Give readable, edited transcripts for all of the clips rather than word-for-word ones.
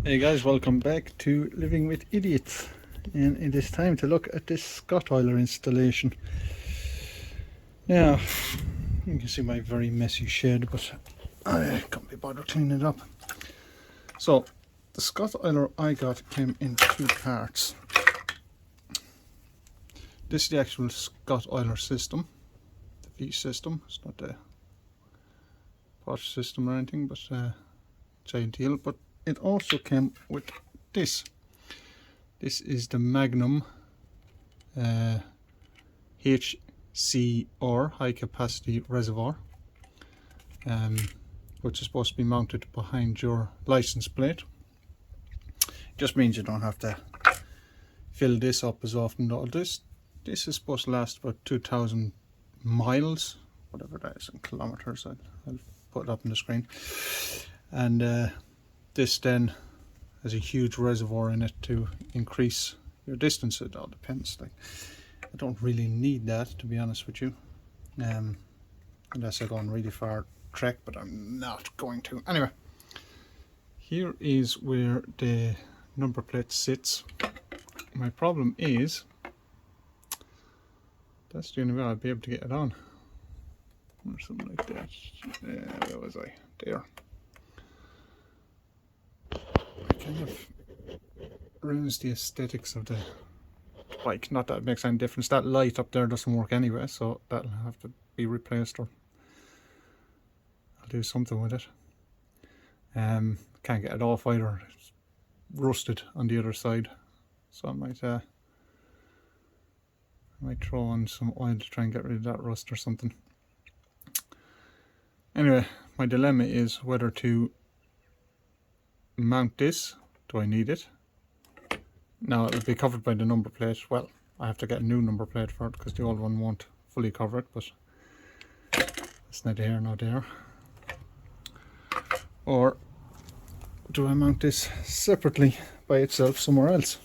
Hey guys, welcome back to Living with Idiots, and it is time to look at this Scottoiler installation. Now, you can see my very messy shed, but I can't be bothered cleaning it up. So, the Scottoiler I got came in two parts. This is the actual Scottoiler system, the V system. It's not the Porsche system or anything, but it's ideal. But it also came with this. This is the Magnum HCR, high capacity reservoir, which is supposed to be mounted behind your license plate. Just means you don't have to fill this up as often. Though this is supposed to last about 2,000 miles, whatever that is in kilometers. I'll put it up on the screen. And this then has a huge reservoir in it to increase your distance. It all depends. Like, I don't really need that, to be honest with you, unless I go on really far trek, but I'm not going to. Anyway, here is where the number plate sits. My problem is that's the only way I'll be able to get it on, or something like that. Where was I? There. It kind of ruins the aesthetics of the bike. Not that it makes any difference. That light up there doesn't work anyway, so that'll have to be replaced, or I'll do something with it. Can't get it off either. It's rusted on the other side, so I might throw on some oil to try and get rid of that rust or something. Anyway, my dilemma is whether to mount this. Do I need it? Now, it will be covered by the number plate. Well, I have to get a new number plate for it because the old one won't fully cover it, but it's neither here nor there. Or do I mount this separately by itself somewhere else?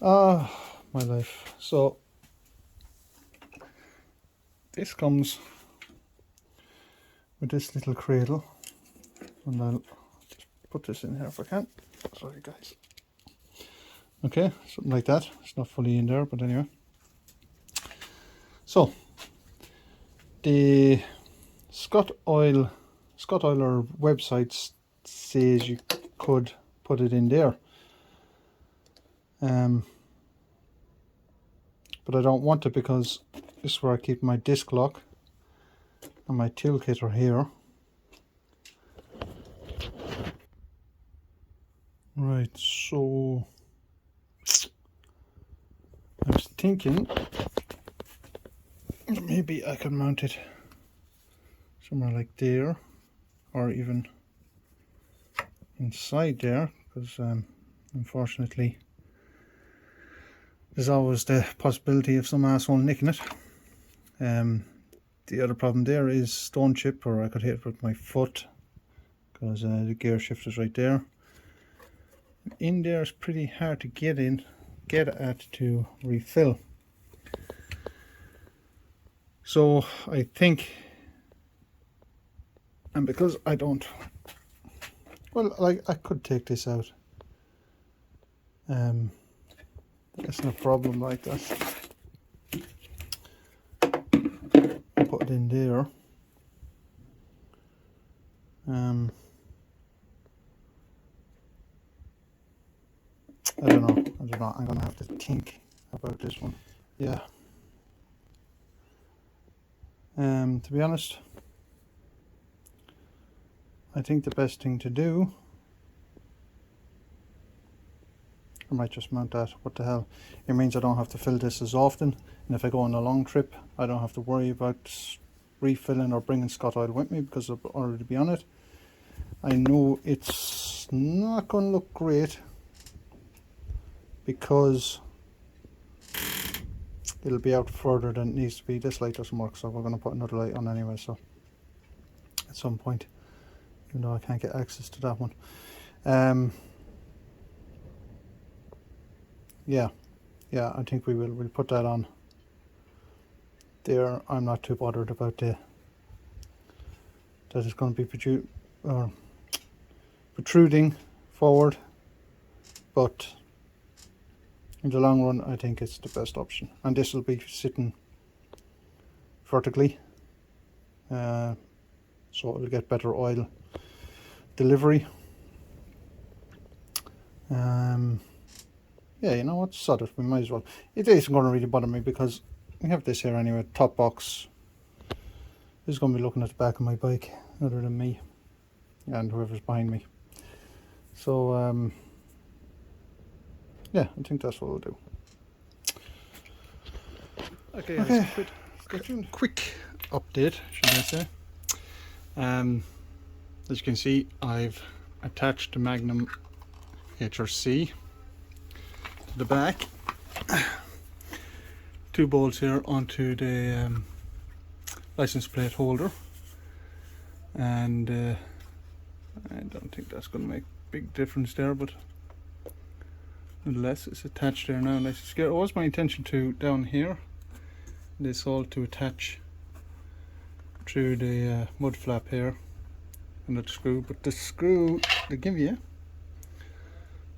Ah, my life. So this comes with this little cradle, and I'll just put this in here if I can. Sorry guys. Okay, something like that. It's not fully in there, but anyway. So the Scottoiler website says you could put it in there, but I don't want it because this is where I keep my disc lock, and my toolkit are here. Right, so I was thinking maybe I could mount it somewhere like there, or even inside there, because unfortunately there's always the possibility of some asshole nicking it. The other problem there is stone chip, or I could hit it with my foot, because the gear shift is right there. In there is pretty hard to get at to refill. So I think, and because I don't, well, like, I could take this out. That's no problem like that. Put it in there. I don't know. I'm gonna have to think about this one. Yeah. To be honest, I think the best thing to do, I might just mount that. What the hell? It means I don't have to fill this as often, and if I go on a long trip, I don't have to worry about refilling or bringing Scottoiler with me because I'll already be on it. I know it's not going to look great because it'll be out further than it needs to be. This light doesn't work, so we're going to put another light on anyway, so at some point, even though I can't get access to that one. Yeah, I think we'll put that on there. I'm not too bothered about that it's going to be producing protruding forward, but in the long run I think it's the best option. And this will be sitting vertically, so it will get better oil delivery. Yeah, you know what, sod it, we might as well. It isn't going to really bother me because we have this here anyway. Top box is going to be looking at the back of my bike other than me and whoever's behind me. So yeah, I think that's what we'll do. Okay, quick update, should I say. As you can see, I've attached the Magnum HCR to the back. 2 bolts here onto the license plate holder, and I don't think that's going to make a big difference there, but nonetheless it's attached there now, nice and secure. It was my intention to down here this all to attach through the mud flap here and the screw, but the screw they give you,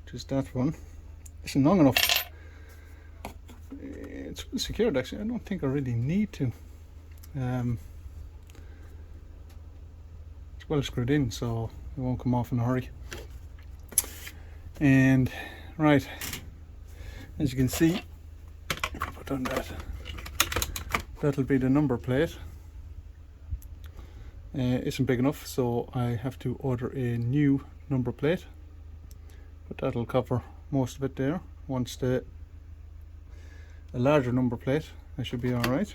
which is that one, isn't long enough. It's secured actually. I don't think I really need to. It's well screwed in, so it won't come off in a hurry. And right, as you can see, put on that, that'll be the number plate. Isn't big enough, so I have to order a new number plate, but that'll cover most of it there. Once a larger number plate, I should be alright,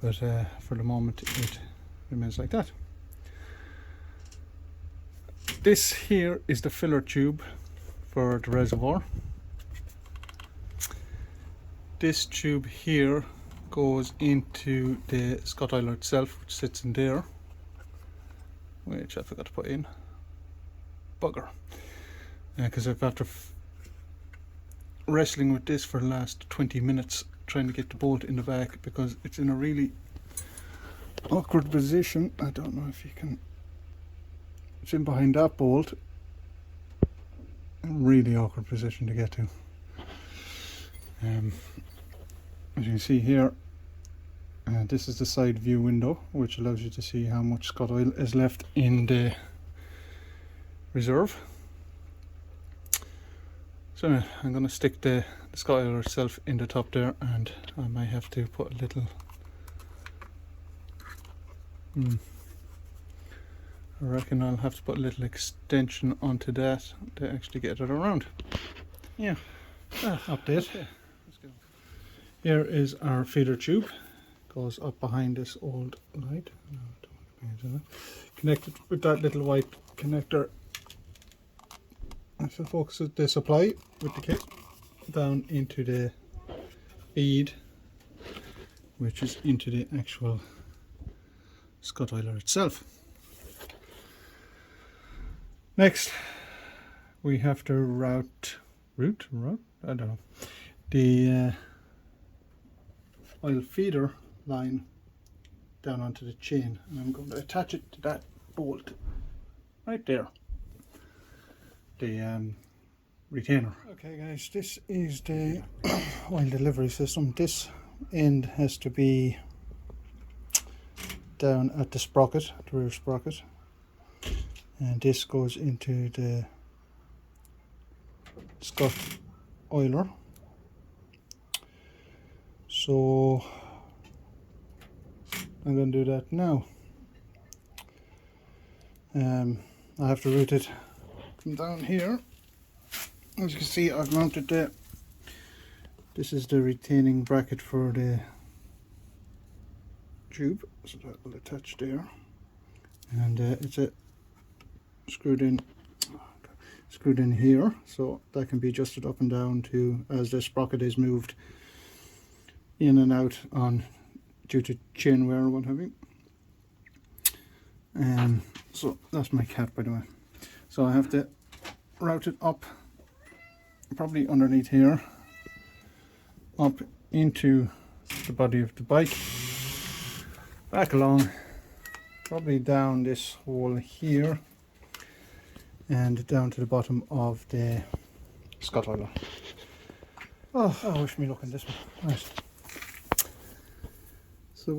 but for the moment it remains like that. This here is the filler tube for the reservoir. This tube here goes into the Scottoiler itself, which sits in there, which I forgot to put in. Bugger. Because I've after wrestling with this for the last 20 minutes trying to get the bolt in the back because it's in a really awkward position. I don't know if you can, it's in behind that bolt. A really awkward position to get to. As you can see here, this is the side view window, which allows you to see how much Scott oil is left in the reserve. So I'm going to stick the Scottoiler itself in the top there, and I might have to put a little I reckon I'll have to put a little extension onto that to actually get it around. Yeah, update. Okay. Let's go. Here is our feeder tube. Goes up behind this old light. Connected with that little white connector. If I focus the supply with the kit down into the feed, which is into the actual Scottoiler itself. Next, we have to route, I don't know, the oil feeder line down onto the chain, and I'm going to attach it to that bolt right there, the retainer. Okay guys, this is the oil delivery system. This end has to be down at the sprocket, the rear sprocket, and this goes into the Scottoiler. So I'm going to do that now. I have to route it from down here. As you can see, I've mounted this is the retaining bracket for the tube, so that will attach there, and it's screwed in here, so that can be adjusted up and down to as the sprocket is moved in and out on due to chain wear or what have you. So that's my cat, by the way. So I have to route it up, probably underneath here, up into the body of the bike, back along, probably down this hole here, and down to the bottom of the Scottoiler. Oh, I wish me luck on this one. Right. So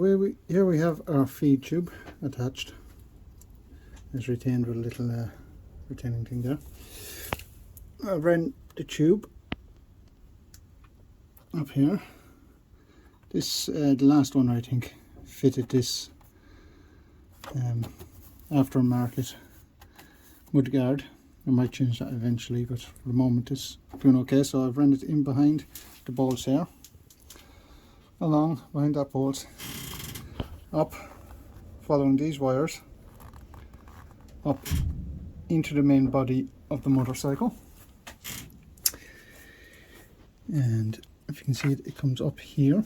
here we have our feed tube attached. It's retained with a little retaining thing there. I've ran the tube up here. This the last one I think fitted this aftermarket mud guard. I might change that eventually, but for the moment it's doing okay. So I've run it in behind the bolts here, along behind that bolt, up following these wires up into the main body of the motorcycle, and if you can see it comes up here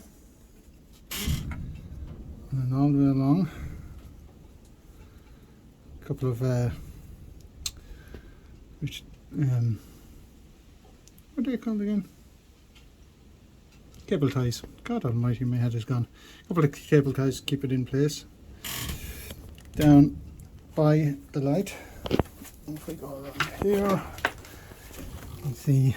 and then all the way along. A couple of what do you call it again? Cable ties. God almighty, my head is gone. A couple of cable ties to keep it in place. Down by the light. If we go around here, you can see